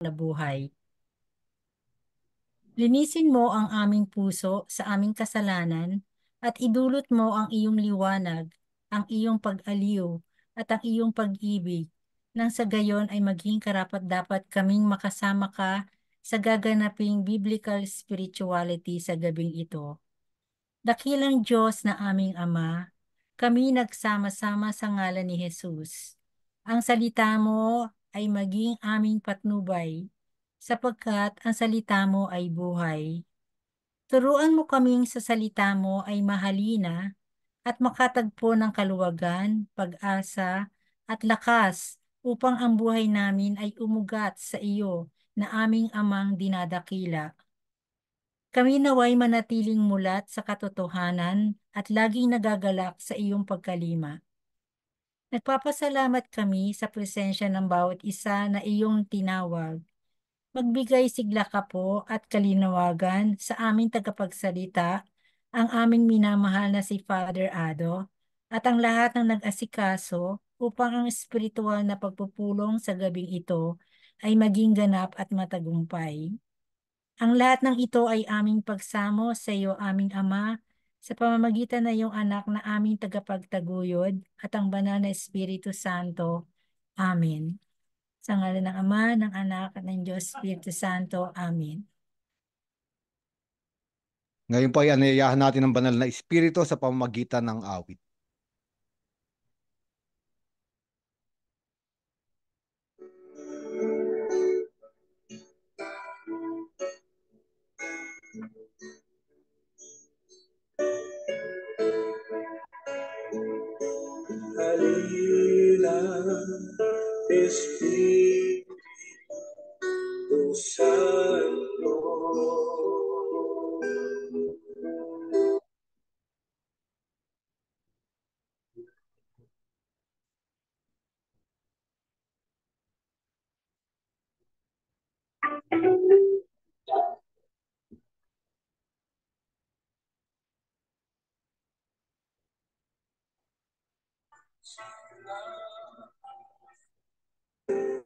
na buhay. Linisin mo ang aming puso sa aming kasalanan at idulot mo ang iyong liwanag, ang iyong pag-aliw at ang iyong pag-ibig, nang sa gayon ay maging karapat-dapat kaming makasama ka sa gaganaping biblical spirituality sa gabing ito. Dakilang Diyos na aming Ama, kami nagsama-sama sa ngalan ni Jesus. Ang salita mo ay maging aming patnubay, sapagkat ang salita mo ay buhay. Turuan mo kaming sa salita mo ay mahalina at makatagpo ng kaluwagan, pag-asa at lakas upang ang buhay namin ay umugat sa iyo na aming amang dinadakila. Kami naway manatiling mulat sa katotohanan at laging nagagalak sa iyong pagkalima. Nagpapasalamat kami sa presensya ng bawat isa na iyong tinawag. Magbigay sigla ka po at kalinawagan sa aming tagapagsalita, ang aming minamahal na si Father Ado, at ang lahat ng nag-asikaso upang ang espiritual na pagpupulong sa gabing ito ay maging ganap at matagumpay. Ang lahat ng ito ay aming pagsamo sa iyo, aming Ama, sa pamamagitan na iyong anak na aming tagapagtaguyod at ang banal na Espiritu Santo. Amen. Sa ngalan ng Ama, ng Anak, at ng Diyos Espiritu Santo. Amen. Ngayon po ay anayayahan natin ang banal na Espiritu sa pamamagitan ng awit. Halina, Espiritu Santo.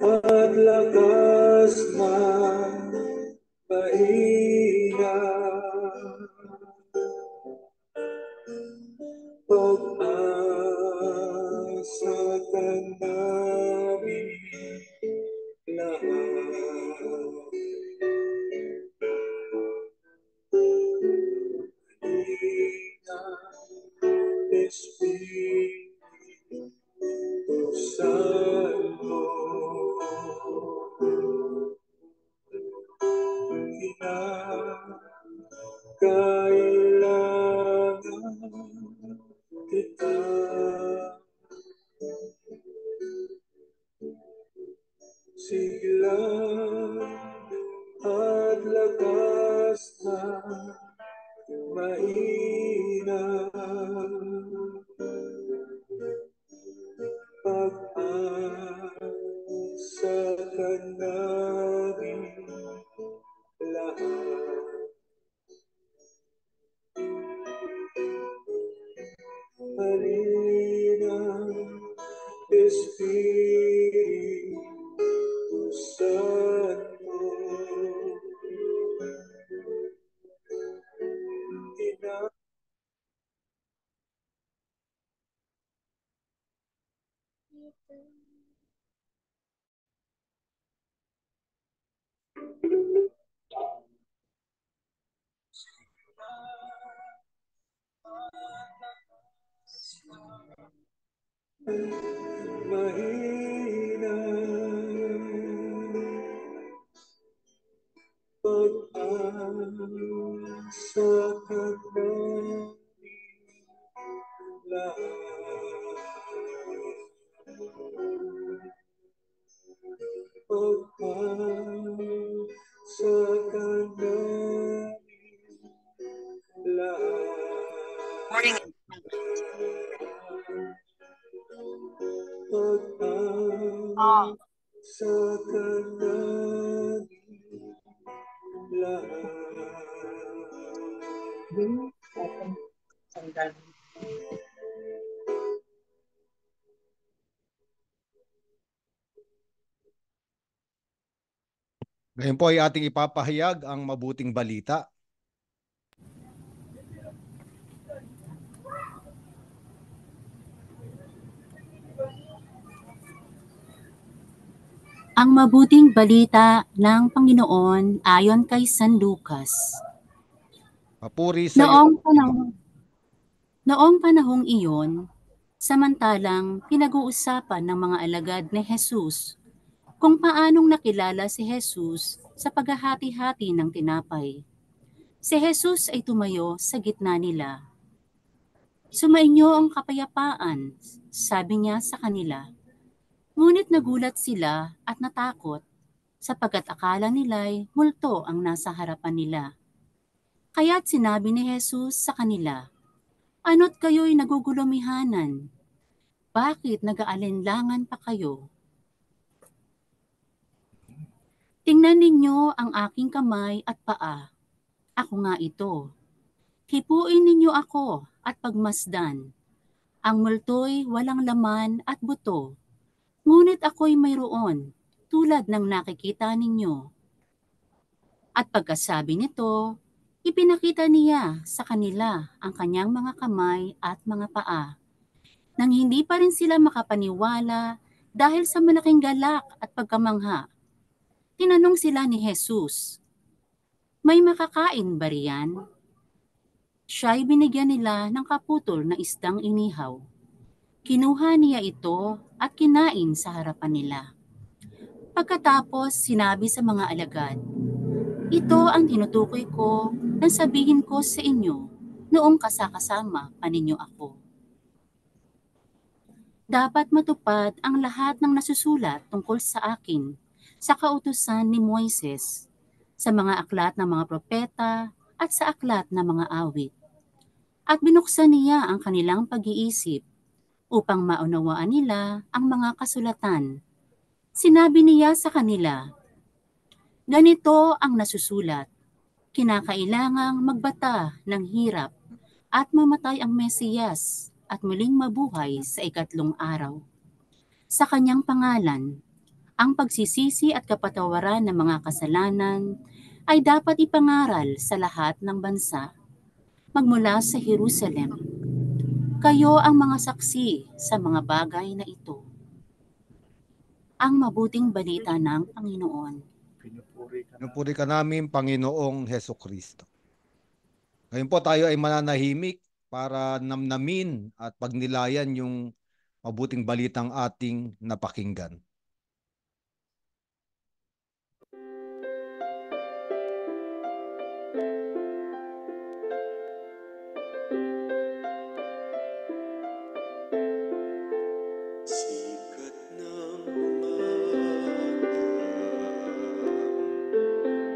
At lakas ng mahina, pag-asa ka namin lahat. Halina, Espiritu Santo. Kailangan kita, sigla at lakas na mahina, pag-asa ka namin lahat. Halina, Espiritu Santo. Mahina, pag-asa ka namin lahat. Pag-asa ka namin lahat. Pag-asa ka namin lahat. Ngayon po ay ating ipapahayag ang mabuting balita. Ang mabuting balita ng Panginoon ayon kay San Lucas. Papuri sa iyo, Noong panahong iyon, samantalang pinag-uusapan ng mga alagad ni Jesus kung paanong nakilala si Jesus sa paghahati-hati ng tinapay. Si Jesus ay tumayo sa gitna nila. Sumainyo ang kapayapaan, sabi niya sa kanila. Ngunit nagulat sila at natakot sapagkat akala nila'y multo ang nasa harapan nila. Kaya't sinabi ni Jesus sa kanila, "Ano't kayo'y nagugulumihanan? Bakit nag-aalinlangan pa kayo? Tingnan ninyo ang aking kamay at paa. Ako nga ito. Hipuin ninyo ako at pagmasdan. Ang multo'y walang laman at buto, ngunit ako'y mayroon, tulad ng nakikita ninyo." At pagkasabi nito, ipinakita niya sa kanila ang kanyang mga kamay at mga paa. Nang hindi pa rin sila makapaniwala dahil sa malaking galak at pagkamangha, tinanong sila ni Jesus, "May makakain ba riyan?" Siya'y binigyan nila ng kaputol na isdang inihaw. Kinuha niya ito at kinain sa harapan nila. Pagkatapos sinabi sa mga alagad, "Ito ang tinutukoy ko na sabihin ko sa inyo noong kasakasama pa ninyo ako. Dapat matupad ang lahat ng nasusulat tungkol sa akin sa kautusan ni Moises, sa mga aklat ng mga propeta at sa aklat ng mga awit." At binuksan niya ang kanilang pag-iisip upang maunawaan nila ang mga kasulatan. Sinabi niya sa kanila, "Ganito ang nasusulat, kinakailangang magbata ng hirap at mamatay ang Mesiyas at muling mabuhay sa ikatlong araw. Sa kanyang pangalan, ang pagsisisi at kapatawaran ng mga kasalanan ay dapat ipangaral sa lahat ng bansa, magmula sa Jerusalem. Kayo ang mga saksi sa mga bagay na ito." Ang mabuting balita ng Panginoon. pinupuri ka namin, Panginoong Hesukristo. Ngayon po tayo ay mananahimik para namnamin at pagnilayan yung mabuting balitang ating napakinggan. Sikat ng umaga,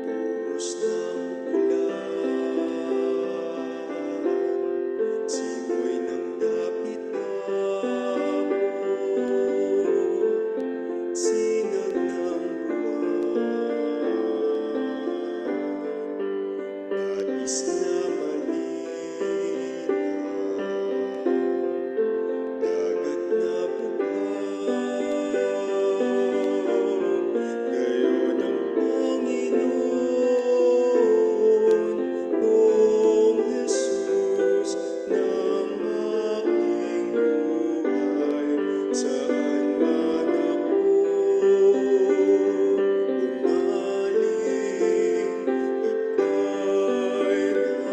buhos ng ulan, simoy ng dapit-dapit, sinag ng buwan, nais na malinaw, dagat na bughaw, gayon ang Panginoon, Noong Jesus ng aking buhay. Saan man ako umaling, ika'y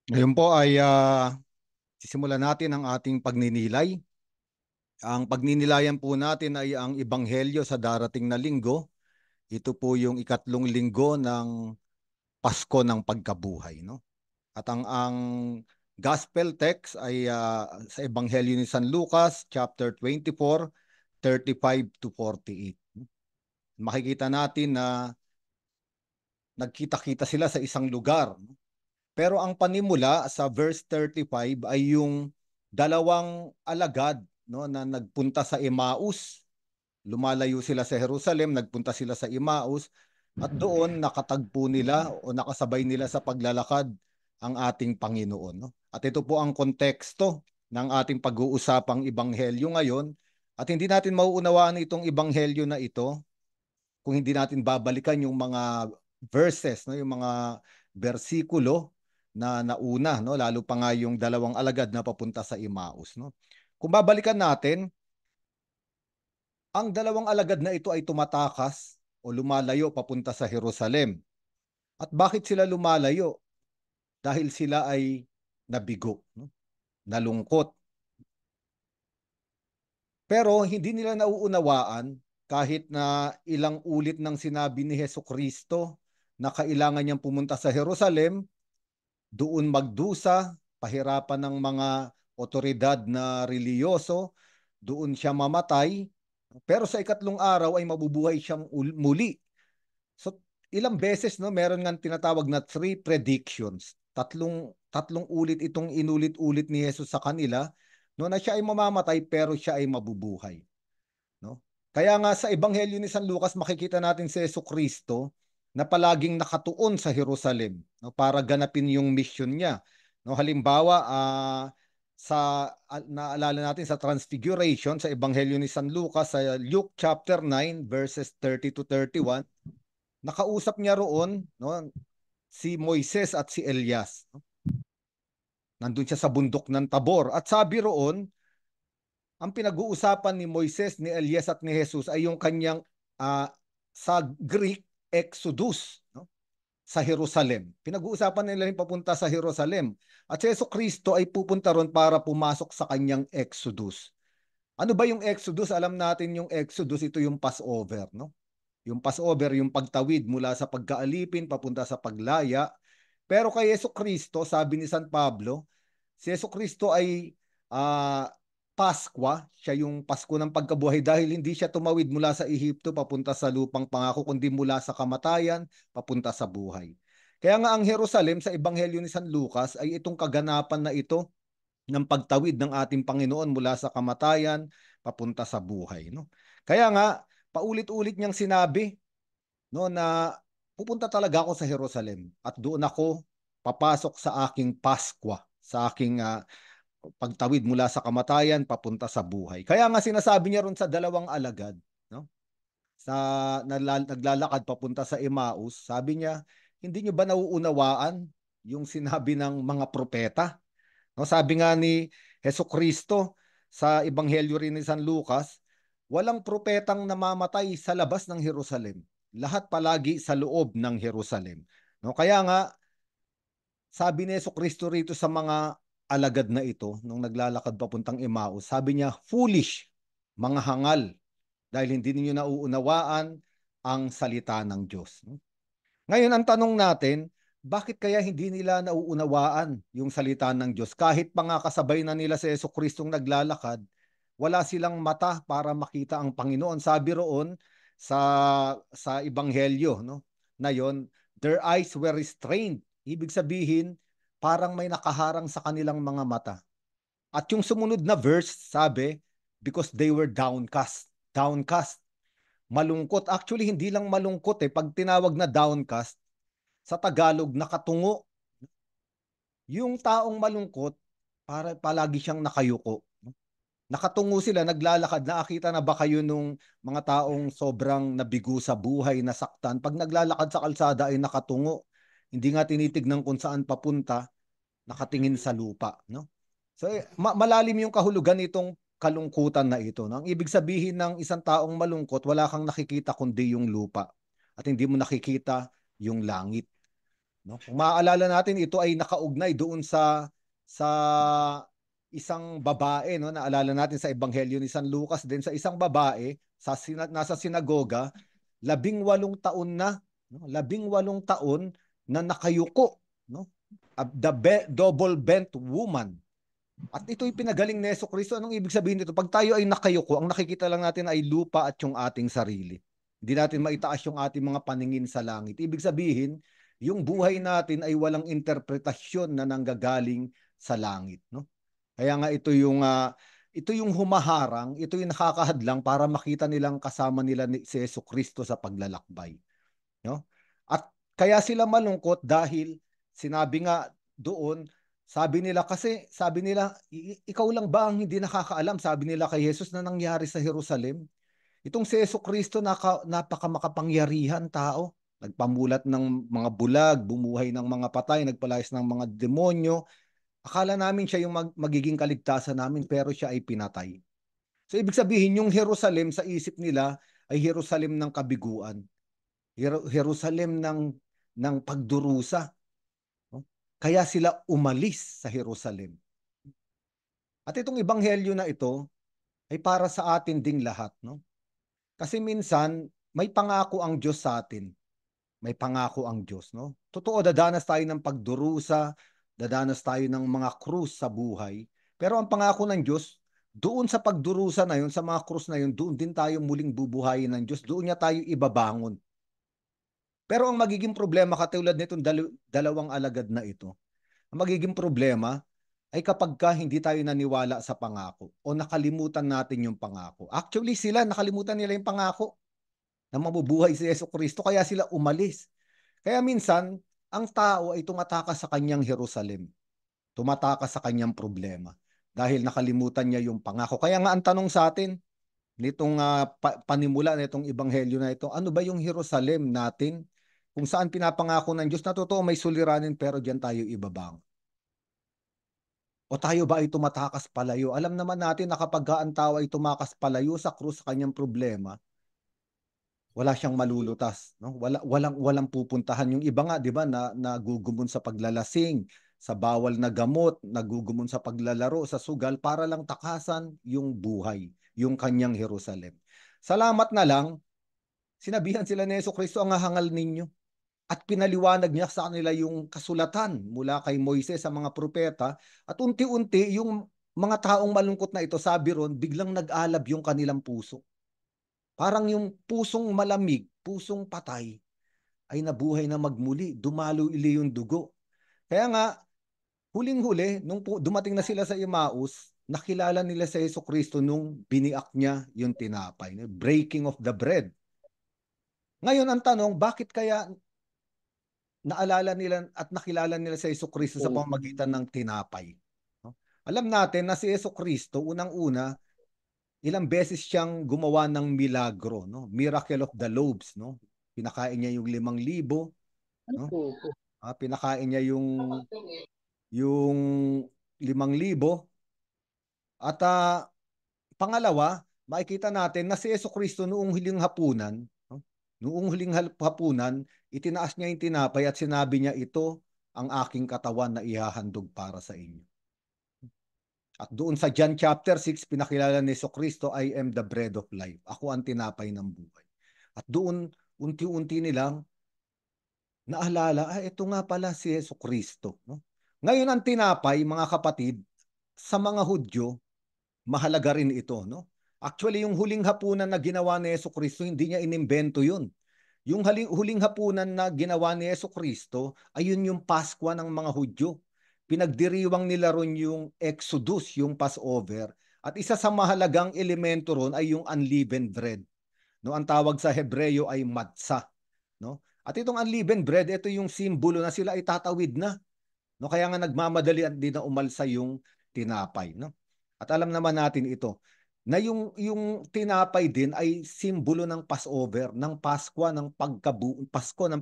Ngayon po ay sisimulan natin ang ating pagninilay. Ang pagninilayan po natin ay ang Ebanghelyo sa darating na linggo. Ito po yung ikatlong linggo ng Pasko ng Pagkabuhay, no? At ang gospel text ay sa Ebanghelyo ni San Lucas, chapter 24, 35 to 48. Makikita natin na nagkita-kita sila sa isang lugar. Pero ang panimula sa verse 35 ay yung dalawang alagad, no, na nagpunta sa Emmaus. Lumalayo sila sa Jerusalem, nagpunta sila sa Emmaus, at doon nakatagpo nila o nakasabay nila sa paglalakad ang ating Panginoon, no? At ito po ang konteksto ng ating pag-uusapang ebanghelyo ngayon. At hindi natin mauunawaan itong ebanghelyo na ito kung hindi natin babalikan yung mga verses, no, yung mga bersikulo na nauna, no, lalo pa nga yung dalawang alagad na papunta sa Emmaus, no. Kung babalikan natin, ang dalawang alagad na ito ay tumatakas o lumalayo papunta sa Jerusalem. At bakit sila lumalayo? Dahil sila ay nabigo, no? Nalungkot. Pero hindi nila nauunawaan kahit na ilang ulit nang sinabi ni Hesukristo na kailangan niyang pumunta sa Jerusalem, doon magdusa, pahirapan ng mga otoridad na reliyoso, doon siya mamatay, pero sa ikatlong araw ay mabubuhay siyang muli. So ilang beses, no, meron nga tinatawag na three predictions. Tatlong ulit itong inulit-ulit ni Jesus sa kanila, no, na siya ay mamamatay pero siya ay mabubuhay, no? Kaya nga sa Ebanghelyo ni San Lucas makikita natin si Jesucristo na palaging nakatuon sa Jerusalem, no, para ganapin yung mission niya. No, halimbawa, naalala natin sa Transfiguration sa Ebanghelyo ni San Lucas sa Luke chapter 9 verses 30 to 31, nakausap niya roon, no, si Moises at si Elias, no? Nandun siya sa bundok ng Tabor at sabi roon, ang pinag-uusapan ni Moises, ni Elias at ni Jesus ay yung kanyang sa Greek Exodus, no, sa Jerusalem. Pinag-uusapan nila yung papunta sa Jerusalem. At si Jesucristo ay pupunta ron para pumasok sa kanyang Exodus. Ano ba yung Exodus? Alam natin yung Exodus, ito yung Passover, no? Yung Passover, yung pagtawid mula sa pagkaalipin papunta sa paglaya. Pero kay Jesucristo, sabi ni San Pablo, si Jesucristo ay Paskwa, siya yung Pasko ng pagkabuhay dahil hindi siya tumawid mula sa Ehipto papunta sa lupang pangako, kundi mula sa kamatayan papunta sa buhay. Kaya nga ang Jerusalem sa Ebanghelyo ni San Lucas ay itong kaganapan na ito ng pagtawid ng ating Panginoon mula sa kamatayan papunta sa buhay, no? Kaya nga paulit-ulit niyang sinabi, no, na pupunta talaga ako sa Jerusalem at doon ako papasok sa aking Paskwa, sa aking pagtawid mula sa kamatayan papunta sa buhay. Kaya nga sinasabi niya ron sa dalawang alagad, no, sa naglalakad papunta sa Emmaus, sabi niya, hindi niyo ba nauunawaan yung sinabi ng mga propeta? No, sabi nga ni Jesucristo sa Ebanghelyo rin ni San Lucas, walang propetang namamatay sa labas ng Jerusalem. Lahat palagi sa loob ng Jerusalem. No, kaya nga sabi ni Jesucristo rito sa mga alagad na ito nung naglalakad papuntang Emmaus, sabi niya, foolish, mga hangal, dahil hindi niyo nauunawaan ang salita ng Diyos. Ngayon, ang tanong natin, bakit kaya hindi nila nauunawaan yung salita ng Diyos? Kahit pa nga kasabay na nila si Jesucristong naglalakad, wala silang mata para makita ang Panginoon. Sabi roon sa Ebanghelyo, no, na yon, their eyes were restrained. Ibig sabihin, parang may nakaharang sa kanilang mga mata. At yung sumunod na verse, sabi, because they were downcast. Downcast. Malungkot. Actually, hindi lang malungkot eh. Pag tinawag na downcast, sa Tagalog, nakatungo. Yung taong malungkot, para palagi siyang nakayuko. Nakatungo sila, naglalakad. Nakakita na ba kayo nung mga taong sobrang nabigo sa buhay, nasaktan? Pag naglalakad sa kalsada ay nakatungo. Hindi nga tinitignan kung saan papunta, nakatingin sa lupa, no? So malalim yung kahulugan nitong kalungkutan na ito, no? Ang ibig sabihin ng isang taong malungkot, wala kang nakikita kundi yung lupa at hindi mo nakikita yung langit. No? Kung maaalala natin, ito ay nakaugnay doon sa isang babae, no? Naalala natin sa Ebanghelyo ni San Lucas din, sa isang babae nasa sinagoga, 18 taon na, no? 18 taon na nakayuko, no? Double bent woman. At ito'y pinagaling ni Jesucristo. Anong ibig sabihin nito? Pag tayo ay nakayuko, ang nakikita lang natin ay lupa at yung ating sarili. Hindi natin maitaas yung ating mga paningin sa langit. Ibig sabihin, yung buhay natin ay walang interpretasyon na nanggagaling sa langit, no? Kaya nga ito yung humaharang, ito yung nakakahadlang para makita nilang kasama nila si Jesucristo sa paglalakbay, no? At kaya sila malungkot dahil sinabi nga doon, sabi nila, ikaw lang ba ang hindi nakakaalam, sabi nila kay Jesus, na nangyari sa Jerusalem? Itong si Jesucristo, napaka makapangyarihan tao. Nagpamulat ng mga bulag, bumuhay ng mga patay, nagpalayas ng mga demonyo. Akala namin siya yung magiging kaligtasan namin, pero siya ay pinatay. So ibig sabihin, yung Jerusalem sa isip nila ay Jerusalem ng kabiguan. Jerusalem ng pagdurusa. No? Kaya sila umalis sa Jerusalem. At itong ebanghelyo na ito ay para sa atin ding lahat, no? Kasi minsan may pangako ang Diyos sa atin. May pangako ang Diyos, no? Totoo, dadanas tayo ng pagdurusa, dadanas tayo ng mga krus sa buhay. Pero ang pangako ng Diyos, doon sa pagdurusa na yun, sa mga krus na yun, doon din tayo muling bubuhayin ng Diyos. Doon niya tayo ibabangon. Pero ang magiging problema, katulad nitong dalawang alagad na ito, ang magiging problema ay kapag hindi tayo naniwala sa pangako o nakalimutan natin yung pangako. Actually, sila nakalimutan nila yung pangako na mabubuhay si Jesucristo, kaya sila umalis. Kaya minsan, ang tao ay tumatakas sa kanyang Jerusalem. Tumatakas sa kanyang problema dahil nakalimutan niya yung pangako. Kaya nga ang tanong sa atin, nitong panimula nitong ebanghelyo na ito, ano ba yung Jerusalem natin? Kung saan pinapangako ng Diyos na totoo may suliranin, pero diyan tayo ibabang. O tayo ba ay tumatakas palayo? Alam naman natin na kapag ang tao ay tumakas palayo sa krus sa kanyang problema, wala siyang malulutas, no? Walang pupuntahan. Yung iba nga, 'di ba, na nagugumon sa paglalasing, sa bawal na gamot, nagugumon sa paglalaro, sa sugal para lang takasan yung buhay, yung kanyang Jerusalem. Salamat na lang, sinabihan sila ni Jesucristo, ang hahangal ninyo. At pinaliwanag niya sa kanila yung kasulatan mula kay Moises sa mga propeta. At unti-unti, yung mga taong malungkot na ito, sabi ron, biglang nag-alab yung kanilang puso. Parang yung pusong malamig, pusong patay, ay nabuhay na magmuli. Dumalo ili yung dugo. Kaya nga, huling-huli, nung dumating na sila sa Emmaus, nakilala nila sa Jesucristo nung biniak niya yung tinapay. Breaking of the bread. Ngayon, ang tanong, bakit kaya naalala nila at nakilala nila si Jesucristo sa pamamagitan ng tinapay? No? Alam natin na si Jesucristo, unang-una, ilang beses siyang gumawa ng milagro, no? Miracle of the loaves, no? Pinakain niya yung 5,000, no? Pinakain niya yung 5,000. At pangalawa, makikita natin na si Jesucristo noong huling hapunan, no? Noong huling hapunan, itinaas niya yung tinapay at sinabi niya, ito ang aking katawan na ihahandog para sa inyo. At doon sa John chapter 6, pinakilala ni Jesucristo, I am the bread of life. Ako ang tinapay ng buhay. At doon, unti-unti nilang naalala, ito nga pala si Jesucristo. No? Ngayon ang tinapay, mga kapatid, sa mga Hudyo, mahalaga rin ito. No? Actually, yung huling hapunan na ginawa ni Jesucristo, hindi niya inimbento yun. Yung huling hapunan na ginawa ni Jesucristo, ayun yung Paskwa ng mga Hudyo. Pinagdiriwang nila ron yung Exodus, yung Passover. At isa sa mahalagang elemento ron ay yung unleavened bread. No, ang tawag sa Hebreyo ay matzah. No? At itong unleavened bread, ito yung simbolo na sila ay tatawid na. No, kaya nga nagmamadali at di na umalsa yung tinapay. No? At alam naman natin ito, na yung tinapay din ay simbolo ng Passover, ng Pasko ng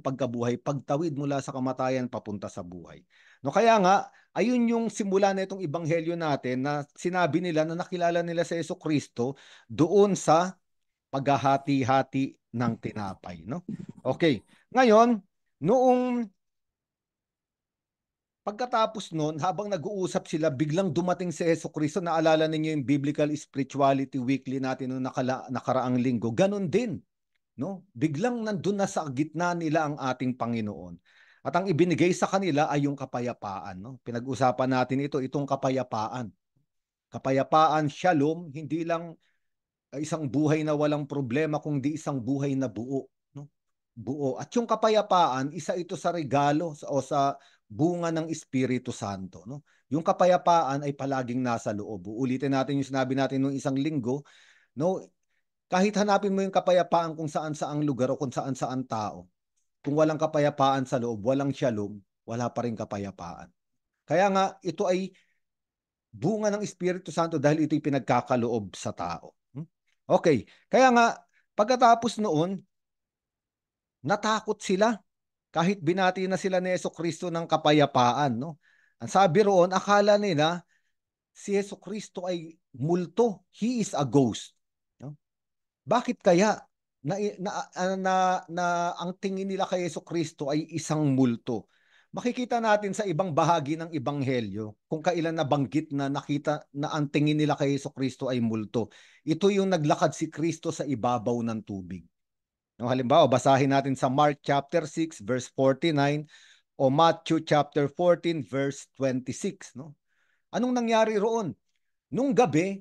pagkabuhay, pagtawid mula sa kamatayan papunta sa buhay. No, kaya nga, ayun yung simula na itong ebanghelyo natin na sinabi nila na nakilala nila sa Jesucristo doon sa paghahati-hati ng tinapay. No? Okay, ngayon, noong Pagkatapos noon, habang nag-uusap sila, biglang dumating si Jesucristo. Naalala ninyo yung Biblical Spirituality Weekly natin noong nakaraang linggo. Ganon din. No? Biglang nandun na sa gitna nila ang ating Panginoon. At ang ibinigay sa kanila ay yung kapayapaan. No? Pinag-usapan natin itong kapayapaan. Kapayapaan, shalom, hindi lang isang buhay na walang problema, kundi isang buhay na buo. No? Buo. At yung kapayapaan, isa ito sa regalo o sa bunga ng Espiritu Santo. No? Yung kapayapaan ay palaging nasa loob. Ulitin natin yung sinabi natin nung isang linggo. No? Kahit hanapin mo yung kapayapaan kung saan-saang lugar o kung saan-saang tao, kung walang kapayapaan sa loob, walang shalom, wala pa rin kapayapaan. Kaya nga, ito ay bunga ng Espiritu Santo dahil ito'y pinagkakaloob sa tao. Okay, kaya nga, pagkatapos noon, natakot sila kahit binati na sila ni Jesucristo ng kapayapaan. No? Ang sabi roon, akala nila si Jesucristo ay multo. He is a ghost. No? Bakit kaya na ang tingin nila kay Jesucristo ay isang multo? Makikita natin sa ibang bahagi ng Ebanghelyo kung kailan nabanggit na nakita na ang tingin nila kay Jesucristo ay multo. Ito yung naglakad si Kristo sa ibabaw ng tubig. No, halimbawa, basahin natin sa Mark chapter 6 verse 49 o Matthew chapter 14 verse 26. No? Anong nangyari roon? Nung gabi,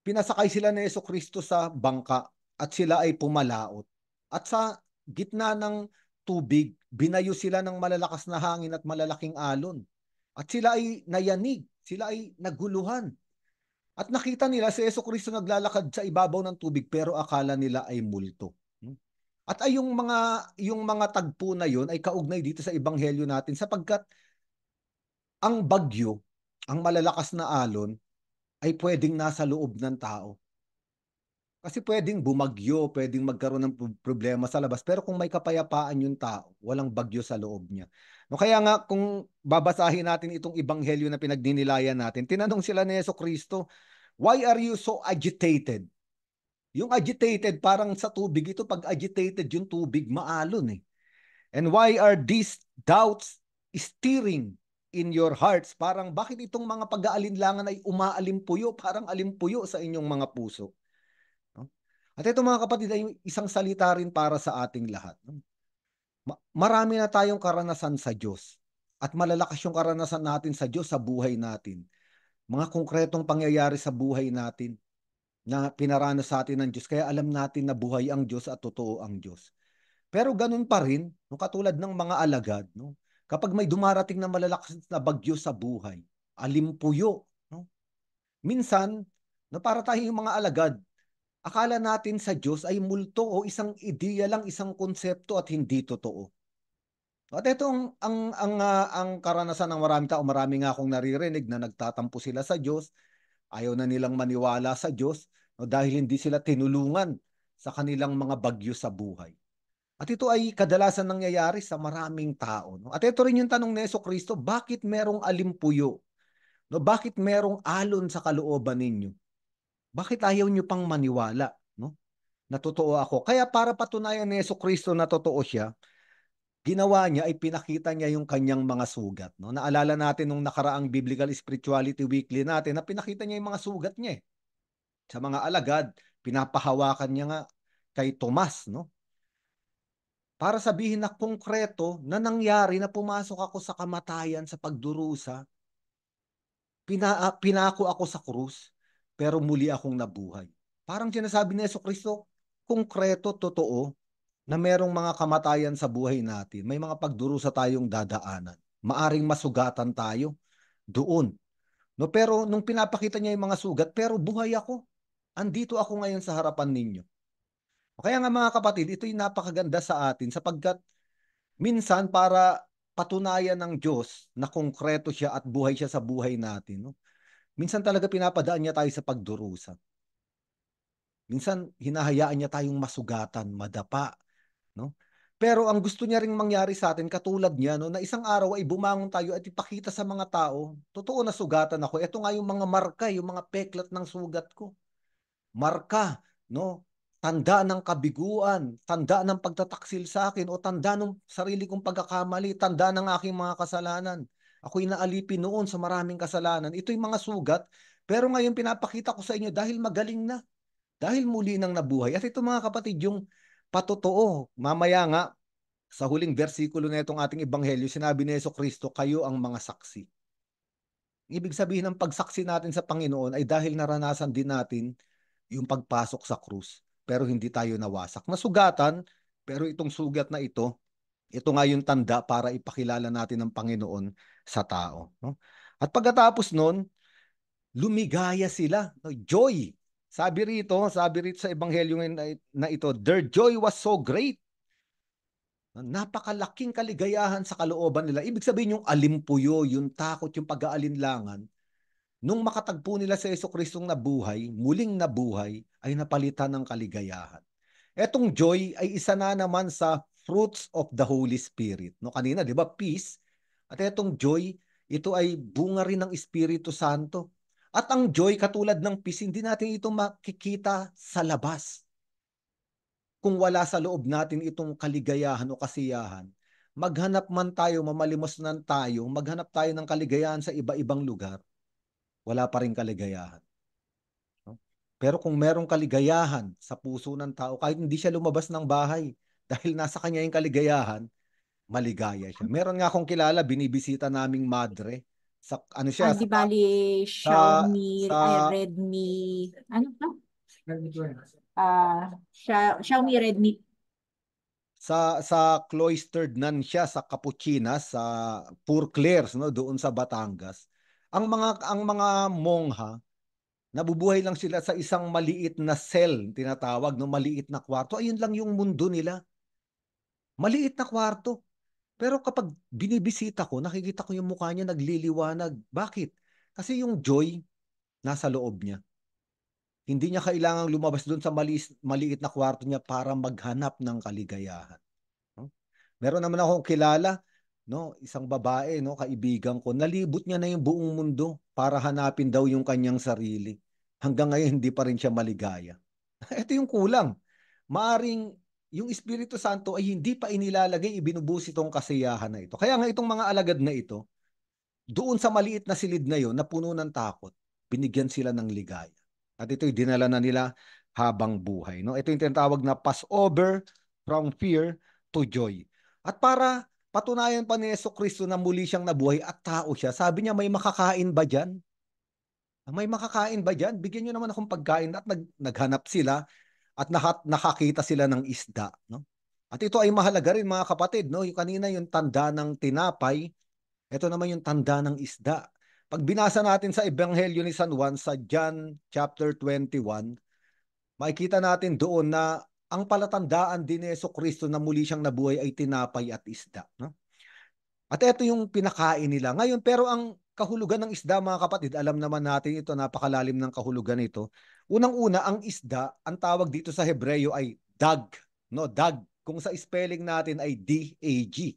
pinasakay sila ni Jesucristo sa bangka at sila ay pumalaot. At sa gitna ng tubig, binayo sila ng malalakas na hangin at malalaking alon. At sila ay nayanig, sila ay naguluhan. At nakita nila si Jesucristo naglalakad sa ibabaw ng tubig pero akala nila ay multo. At ay yung mga tagpo na yon ay kaugnay dito sa ebanghelyo natin sapagkat ang bagyo, ang malalakas na alon ay pwedeng nasa loob ng tao. Kasi pwedeng bumagyo, pwedeng magkaroon ng problema sa labas. Pero kung may kapayapaan yung tao, walang bagyo sa loob niya. No, kaya nga kung babasahin natin itong ebanghelyo na pinagdinilayan natin, tinanong sila ni Jesucristo, why are you so agitated? Yung agitated, parang sa tubig, ito pag agitated yung tubig, maalon eh. And why are these doubts stirring in your hearts? Parang bakit itong mga pag-aalinlangan ay umaalimpuyo, parang alimpuyo sa inyong mga puso? No? At ito mga kapatid ay isang salita rin para sa ating lahat. No? Marami na tayong karanasan sa Diyos. At malalakas yung karanasan natin sa Diyos sa buhay natin. Mga konkretong pangyayari sa buhay natin na pinaranas sa atin ng Diyos. Kaya alam natin na buhay ang Diyos at totoo ang Diyos. Pero ganun pa rin, no, katulad ng mga alagad, no, kapag may dumarating na malalakas na bagyo sa buhay, alimpuyo. No? Minsan, no, para tayong mga alagad, akala natin sa Diyos ay multo o isang ideya lang, isang konsepto at hindi totoo. At ito ang karanasan ng maraming tao. Marami nga akong naririnig na nagtatampo sila sa Diyos, ayaw na nilang maniwala sa Diyos, no, dahil hindi sila tinulungan sa kanilang mga bagyo sa buhay. At ito ay kadalasan nangyayari sa maraming tao. No? At ito rin yung tanong ni Jesucristo, bakit merong alimpuyo? No? Bakit merong alon sa kalooban ninyo? Bakit ayaw nyo pang maniwala? No? Na totoo ako. Kaya para patunayan ni Jesucristo na totoo siya, ginawa niya ay pinakita niya yung kanyang mga sugat. No? Naalala natin nung nakaraang Biblical Spirituality Weekly natin na pinakita niya yung mga sugat niya. Sa mga alagad, pinapahawakan niya nga kay Tomas, no? Para sabihin na konkreto na nangyari na pumasok ako sa kamatayan sa pagdurusa, pinako ako sa krus, pero muli akong nabuhay. Parang sinasabi ni Jesucristo, konkreto, totoo, na merong mga kamatayan sa buhay natin. May mga pagdurusa tayong dadaanan. Maaring masugatan tayo doon. No, pero nung pinapakita niya yung mga sugat, pero buhay ako. Andito ako ngayon sa harapan ninyo. Kaya nga mga kapatid, ito'y napakaganda sa atin sapagkat minsan para patunayan ng Diyos na konkreto siya at buhay siya sa buhay natin. No? Minsan talaga pinapadaan niya tayo sa pagdurusa. Minsan hinahayaan niya tayong masugatan, madapa. No? Pero ang gusto niya ring mangyari sa atin, katulad niya, no, na isang araw ay bumangon tayo at ipakita sa mga tao, totoo na sugatan ako. Ito nga yung mga marka, yung mga peklat ng sugat ko. Marka, no? Tanda ng kabiguan, tanda ng pagtataksil sa akin, o tanda ng sarili kong pagkakamali, tanda ng aking mga kasalanan. Ako'y naalipin noon sa maraming kasalanan. Ito'y mga sugat, pero ngayon pinapakita ko sa inyo dahil magaling na. Dahil muli nang nabuhay. At ito mga kapatid, yung patotoo. Mamaya nga, sa huling versikulo na itong ating ebanghelyo, sinabi ni Jesucristo, kayo ang mga saksi. Ibig sabihin ng pagsaksi natin sa Panginoon ay dahil naranasan din natin yung pagpasok sa krus. Pero hindi tayo nawasak. Nasugatan, pero itong sugat na ito nga yung tanda para ipakilala natin ng Panginoon sa tao. No? At pagkatapos nun, lumigaya sila. No? Joy. Sabi rito sa ebanghelyo na ito, their joy was so great. Napakalaking kaligayahan sa kalooban nila. Ibig sabihin yung alimpuyo, yung takot, yung pag-aalinlangan, nung makatagpo nila sa Jesucristong nabuhay, muling nabuhay, ay napalitan ng kaligayahan. Etong joy ay isa na naman sa fruits of the Holy Spirit. No, kanina, di ba, peace? At etong joy, ito ay bunga rin ng Espiritu Santo. At ang joy, katulad ng peace, hindi natin ito makikita sa labas. Kung wala sa loob natin itong kaligayahan o kasiyahan, maghanap man tayo, mamalimos-nan tayo, maghanap tayo ng kaligayahan sa iba-ibang lugar, wala pa rin kaligayahan. No? Pero kung merong kaligayahan sa puso ng tao, kahit hindi siya lumabas ng bahay, dahil nasa kanya yung kaligayahan, maligaya siya. Meron nga akong kilala, binibisita naming madre, sa ano siya, Di bali, sa Xiaomi, sa ay Redmi, ano to? Xiaomi Redmi. sa cloistered nun siya sa Capuchinas, sa Poor Clares, no, doon sa Batangas. Ang mga mongha, nabubuhay lang sila sa isang maliit na cell, tinatawag, no, maliit na kwarto. Ayun lang yung mundo nila. Maliit na kwarto. Pero kapag binibisita ko, nakikita ko yung mukha niya nagliliwanag. Bakit? Kasi yung joy nasa loob niya. Hindi niya kailangang lumabas doon sa maliit na kwarto niya para maghanap ng kaligayahan. No? Meron naman akong kilala, no, isang babae, no, kaibigan ko, nalibot niya na yung buong mundo para hanapin daw yung kanyang sarili. Hanggang ngayon hindi pa rin siya maligaya. Ito yung kulang. Maaring yung Espiritu Santo ay hindi pa inilalagay, ibinubusi itong kasiyahan na ito. Kaya nga itong mga alagad na ito, doon sa maliit na silid na yon na puno ng takot, binigyan sila ng ligaya. At ito'y dinala na nila habang buhay. No? Ito yung tinatawag na Passover from fear to joy. At para patunayan pa ni Jesucristo na muli siyang nabuhay at tao siya, sabi niya, may makakain ba dyan? May makakain ba dyan? Bigyan niyo naman akong pagkain. At naghanap sila at nakakita sila ng isda. No? At ito ay mahalaga rin mga kapatid. No? Yung kanina yung tanda ng tinapay, ito naman yung tanda ng isda. Pag binasa natin sa Ebanghelyo ni San Juan sa John chapter 21, makikita natin doon na ang palatandaan din ni Jesucristo na muli siyang nabuhay ay tinapay at isda. No? At ito yung pinakain nila. Ngayon, pero ang kahulugan ng isda, mga kapatid, alam naman natin ito, napakalalim ng kahulugan nito. Unang-una, ang isda, ang tawag dito sa Hebreyo ay dag. No, dag. Kung sa spelling natin ay D-A-G.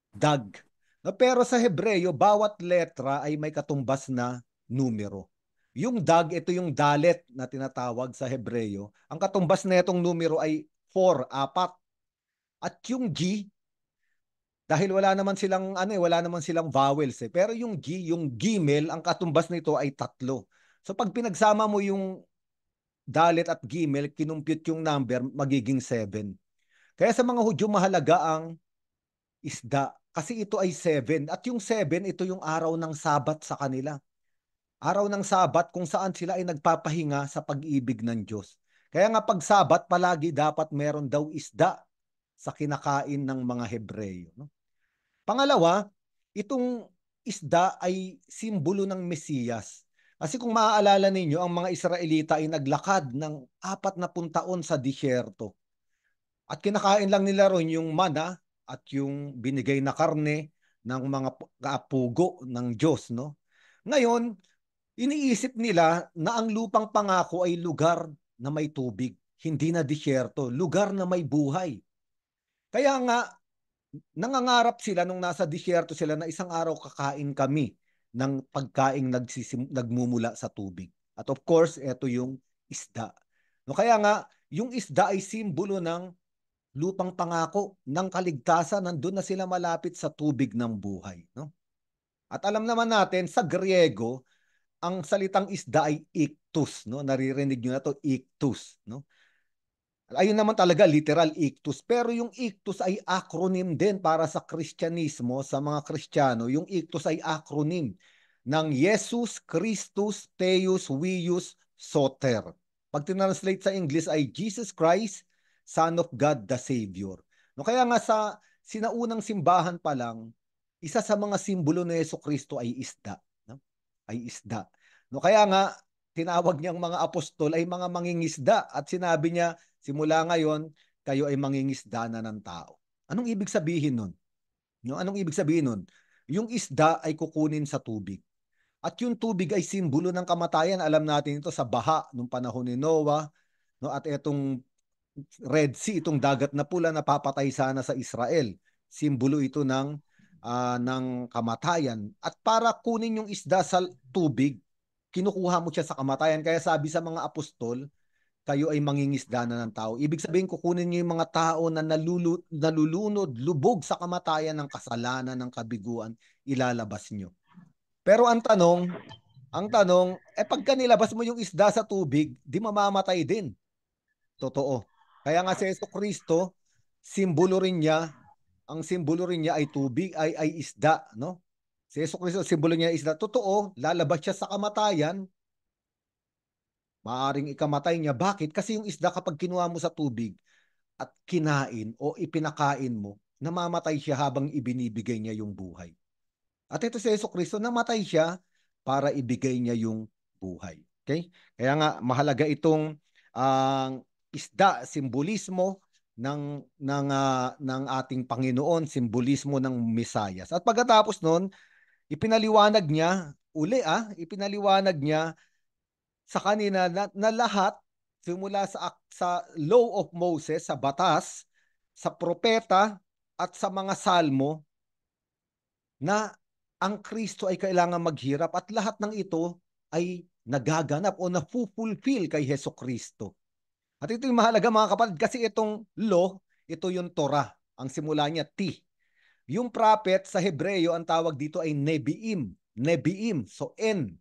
Dag. No, pero sa Hebreyo, bawat letra ay may katumbas na numero. Yung dag, ito yung dalet na tinatawag sa Hebreyo. Ang katumbas na itong numero ay 4, 4. At yung G, dahil wala naman silang vowels eh. Pero yung G, yung gimel, ang katumbas nito ay 3. So pag pinagsama mo yung dalet at gimel, kinumpute yung number, magiging 7. Kaya sa mga Hudyo mahalaga ang isda kasi ito ay 7. At yung 7, ito yung araw ng Sabat sa kanila. Araw ng Sabat kung saan sila ay nagpapahinga sa pag-ibig ng Diyos. Kaya nga pag Sabat, palagi dapat meron daw isda sa kinakain ng mga Hebreyo. No? Pangalawa, itong isda ay simbolo ng Mesiyas. Kasi kung maaalala ninyo, ang mga Israelita ay naglakad ng 40 taon sa disyerto. At kinakain lang nila ron yung mana at yung binigay na karne ng mga kaapugo ng Diyos. No? Ngayon, iniisip nila na ang lupang pangako ay lugar na may tubig, hindi na disyerto, lugar na may buhay. Kaya nga, nangangarap sila nung nasa disyerto sila na isang araw kakain kami ng pagkaing nagmumula sa tubig. At of course, ito yung isda. No, kaya nga, yung isda ay simbolo ng lupang pangako, ng kaligtasan, nandun na sila malapit sa tubig ng buhay. No? At alam naman natin sa Griego, ang salitang isda ay iktus, no? Naririnig niyo na to, iktus, no? Ayun naman talaga literal iktus, pero yung iktus ay acronym din para sa Kristyanismo, sa mga Kristiyano. Yung iktus ay acronym ng Jesus Christus Theos Huios Soter. Pag tinranslate sa English ay Jesus Christ, Son of God the Savior. No, kaya nga sa sinaunang simbahan pa lang, isa sa mga simbolo ni Jesucristo ay isda, no? Ay isda. No, kaya nga tinawag niyang mga apostol ay mga mangingisda at sinabi niya, simula ngayon, kayo ay mangingisda na ng tao. Anong ibig sabihin nun? No, anong ibig sabihin nun? Yung isda ay kukunin sa tubig. At yung tubig ay simbolo ng kamatayan. Alam natin ito sa baha nung panahon ni Noah, no? At itong Red Sea, itong dagat na pula na papatay sana sa Israel. Simbolo ito ng kamatayan. At para kunin yung isda sa tubig, kinukuha mo siya sa kamatayan. Kaya sabi sa mga apostol, kayo ay mangingisda na ng tao. Ibig sabihin, kukunin niyo yung mga tao na nalulunod, lubog sa kamatayan ng kasalanan, ng kabiguan, ilalabas niyo. Pero ang tanong, pagka nilabas mo yung isda sa tubig, di mamamatay din. Totoo. Kaya nga si Jesucristo, ang simbolo rin niya ay tubig, ay isda, no? Si Jesucristo, simbolo niya ay isda. Totoo, lalabas siya sa kamatayan, maaring ikamatay niya. Bakit? Kasi yung isda kapag kinuha mo sa tubig at kinain o ipinakain mo, namamatay siya habang ibinibigay niya yung buhay. At ito si Jesucristo, namatay siya para ibigay niya yung buhay. Okay? Kaya nga mahalaga itong isda, simbolismo ng ating Panginoon, simbolismo ng Mesiyas. At pagkatapos noon, ipinaliwanag niya sa kanina na lahat simula sa law of Moses, sa batas, sa propeta at sa mga salmo na ang Kristo ay kailangan maghirap at lahat ng ito ay nagaganap o na-fulfill kay Heso Kristo. At ito yung mahalaga mga kapatid kasi itong law, ito yung Torah. Ang simula niya T. Yung prophet sa Hebreo, ang tawag dito ay Nebiim. Nebiim, so N.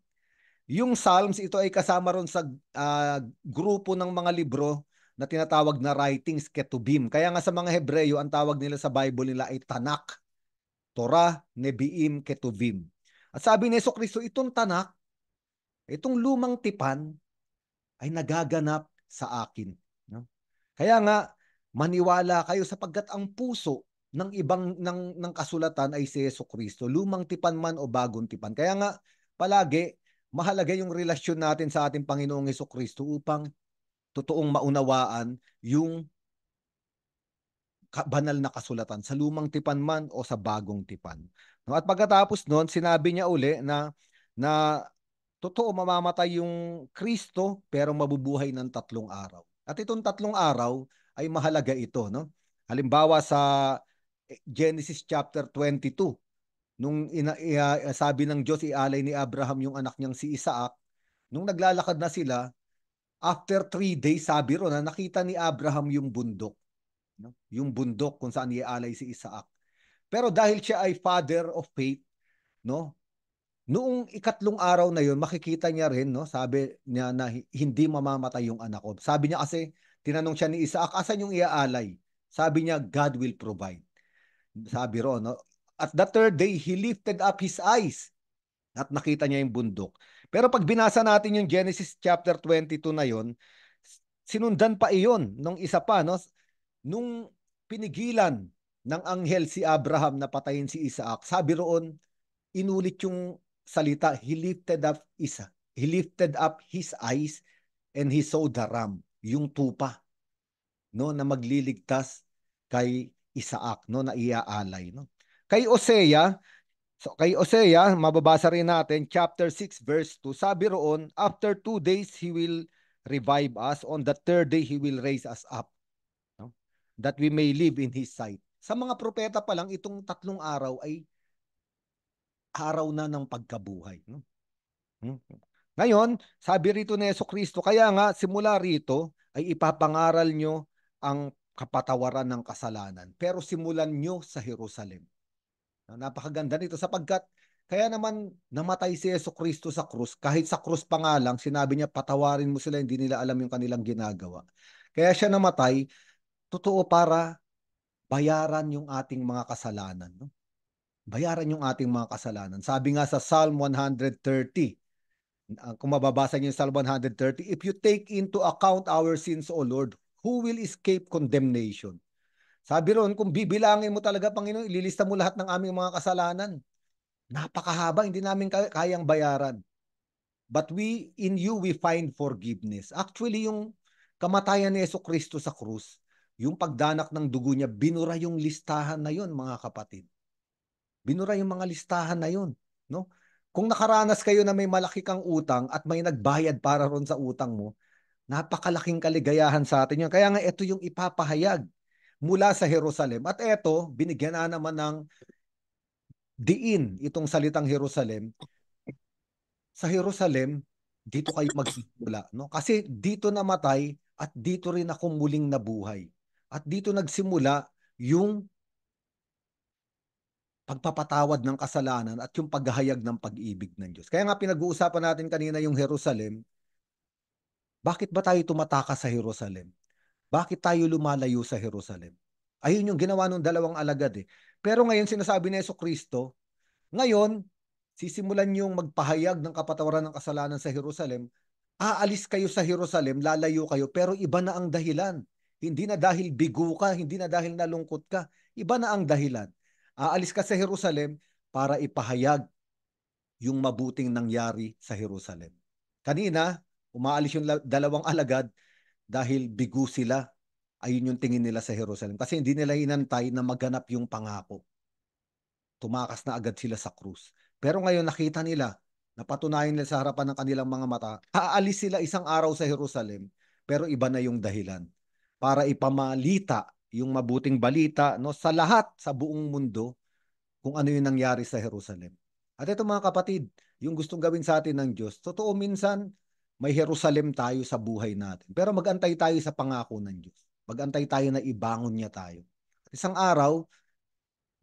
Yung Psalms, ito ay kasama ron sa grupo ng mga libro na tinatawag na writings, Ketubim. Kaya nga sa mga Hebreo, ang tawag nila sa Bible nila ay Tanakh. Torah, Nebiim, Ketuvim. At sabi ni Jesucristo, itong Tanakh, itong lumang tipan, ay nagaganap sa akin. No? Kaya nga, maniwala kayo sapagkat ang puso ng kasulatan ay si Jesucristo, lumang tipan man o bagong tipan. Kaya nga, palagi, mahalaga yung relasyon natin sa ating Panginoong Jesucristo upang totoong maunawaan yung banal na kasulatan sa lumang tipan man o sa bagong tipan. No, at pagkatapos noon, sinabi niya uli na totoo mamamatay yung Kristo pero mabubuhay ng 3 araw. At itong 3 araw ay mahalaga ito, no? Halimbawa sa Genesis chapter 22, nung sabi ng Diyos ialay ni Abraham yung anak niyang si Isaac, nung naglalakad na sila, after 3 days, sabi ro na nakita ni Abraham yung bundok. No? Yung bundok kung saan iaalay si Isaac. Pero dahil siya ay father of faith, no? Noong 3 araw na yun, makikita niya rin, no? Sabi niya na hindi mamamatay yung anak ko. Sabi niya kasi, tinanong siya ni Isaac, asan yung iaalay? Sabi niya, God will provide. Sabi ro, no? At the 3rd day, he lifted up his eyes at nakita niya yung bundok. Pero pag binasa natin yung Genesis chapter 22 na yun, sinundan pa iyon nung isa pa, no? Nung pinigilan ng anghel si Abraham na patayin si Isaac, sabi roon, inulit yung salita, he lifted up his eyes and he saw the ram, yung tupa, no, na magliligtas kay Isaac, no, na iaalay, no. Kay Osea, mababasa rin natin chapter 6 verse 2. Sabi roon, after 2 days he will revive us, on the 3rd day he will raise us up, no, that we may live in his sight. Sa mga propeta pa lang, itong 3 araw ay araw na ng pagkabuhay. No? Ngayon, sabi rito ni Jesucristo, kaya nga simula rito ay ipapangaral nyo ang kapatawaran ng kasalanan. Pero simulan nyo sa Jerusalem. Napakaganda nito sapagkat Kaya naman namatay si Jesucristo sa krus. Kahit sa krus pa nga lang, sinabi niya, patawarin mo sila, hindi nila alam yung kanilang ginagawa. Kaya siya namatay, totoo, para bayaran yung ating mga kasalanan. No? Bayaran yung ating mga kasalanan. Sabi nga sa Psalm 130, kung mababasa niyo yung Psalm 130, if you take into account our sins, O Lord, who will escape condemnation? Sabi ron, kung bibilangin mo talaga, Panginoon, ililista mo lahat ng aming mga kasalanan. Napakahaba, hindi namin kayang bayaran. But in you, we find forgiveness. Actually, yung kamatayan ni Jesucristo sa krus, yung pagdanak ng dugo niya, binura yung listahan na yun, mga kapatid. Binura yung mga listahan na yun. No? Kung nakaranas kayo na may malaki kang utang at may nagbayad para ron sa utang mo, napakalaking kaligayahan sa atin yun. Kaya nga ito yung ipapahayag mula sa Jerusalem. At ito, binigyan na naman ng diin itong salitang Jerusalem. Sa Jerusalem, dito kayo magsisimula. No? Kasi dito namatay at dito rin ako muling nabuhay. At dito nagsimula yung pagpapatawad ng kasalanan at yung paghahayag ng pag-ibig ng Diyos. Kaya nga pinag-uusapan natin kanina yung Jerusalem. Bakit ba tayo tumatakas sa Jerusalem? Bakit tayo lumalayo sa Jerusalem? Ayun yung ginawa ng dalawang alagad eh. Pero ngayon sinasabi ni Jesucristo, ngayon, sisimulan yung magpahayag ng kapatawaran ng kasalanan sa Jerusalem. Aalis kayo sa Jerusalem, lalayo kayo, pero iba na ang dahilan. Hindi na dahil bigo ka, hindi na dahil nalungkot ka. Iba na ang dahilan. Aalis ka sa Jerusalem para ipahayag yung mabuting nangyari sa Jerusalem. Kanina, umaalis yung dalawang alagad dahil bigo sila. Ayun yung tingin nila sa Jerusalem. Kasi hindi nila inantay na maganap yung pangako. Tumakas na agad sila sa krus. Pero ngayon nakita nila, napatunayan nila sa harapan ng kanilang mga mata, aalis sila isang araw sa Jerusalem, pero iba na yung dahilan. Para ipamalita yung mabuting balita, no, sa lahat sa buong mundo kung ano yung nangyari sa Jerusalem. At ito mga kapatid, yung gustong gawin sa atin ng Diyos, totoo minsan may Jerusalem tayo sa buhay natin. Pero magantay tayo sa pangako ng Diyos. Magantay tayo na ibangon niya tayo. Isang araw,